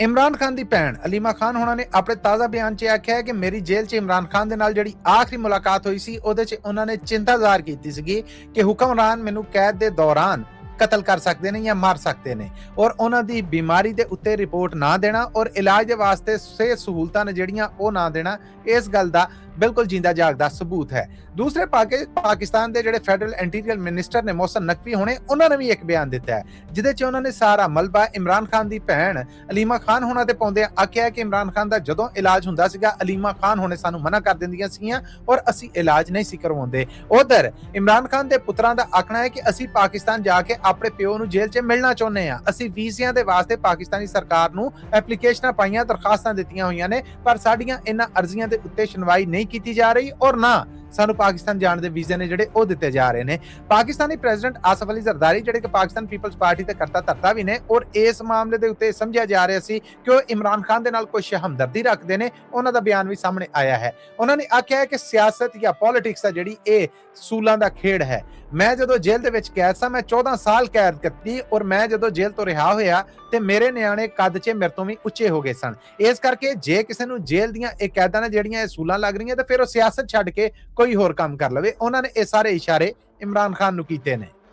इमरान खान की भैन अलीमा खान होना ने अपने ताज़ा बयान च आख्या है कि मेरी जेल च इमरान खान दे नाल जिहड़ी आखिरी मुलाकात हुई सी उहदे च उन्होंने चिंता ज़ाहिर की सी कि हुक्मरान मैनू कैद के दौरान कतल कर सकते हैं या मार सकते हैं और उन्होंने बीमारी के उत्ते रिपोर्ट ना देना और इलाज के वास्ते सेहत सहूलतां ने जिहड़ियां ओह ना देना इस गल का बिल्कुल जींदा जागदा सबूत है। दूसरे पाकिस्तान के जिहड़े फैडरल इंटीरियर मिनिस्टर ने मोहसिन नकवी होने उन्होंने भी एक बयान दिता है जिहदे च उन्होंने सारा मलबा इमरान खान की भैन अलीमा खान होना ते पाउंदे आख्या है कि इमरान खान का जदों इलाज हुंदा सीगा अलीमा खान होने सानू मना कर दिंदियां सीगियां और असी इलाज नहीं सी करवाउंदे। उधर इमरान खान के पुत्रां दा आखना है कि असी पाकिस्तान जाके अपने प्यो नू जेल च मिलना चाहुंदे आ। असी वीज़ियां दे वास्ते पाकिस्तानी सरकार नू एप्लीकेशनां पाईयां दरखास्तां दित्तियां होईयां ने पर साडीआं इन्हां अर्जियां दे उत्ते सुनवाई नहीं की जा रही और ना सानू पाकिस्तान जाने दे वीज़े ने जिहड़े ओह दित्ते जा रहे हैं। पाकिस्तानी प्रेजिडेंट आसिफ अली जरदारी जिहड़े कि पाकिस्तान पीपल्स पार्टी दे करता धरता भी ने और इस मामले दे उत्ते समझिया जा रहा सी कि ओह इमरान खान दे नाल कोई हमदर्दी रखते हैं। उन्हां दा बयान भी सामने आया है। उन्होंने आख्या है कि सियासत या पॉलिटिक्स है जिहड़ी ए सूलां दा खेड़ है। मैं जदों जेल दे विच कैद सा मैं 14 साल कैद कत्ती और मैं जदों जेल तो रिहा होया ते मेरे न्याणे कद च मेरे तो भी उच्चे हो गए सन। इस करके जे किसी नूं जेल दीयां इह कैदां ने जिहड़ियां सूलां लग रही तो फिर वो सियासत छड्ड के कोई होर काम कर लवे। उन्होंने ये सारे इशारे इमरान खान नूं कीते ने।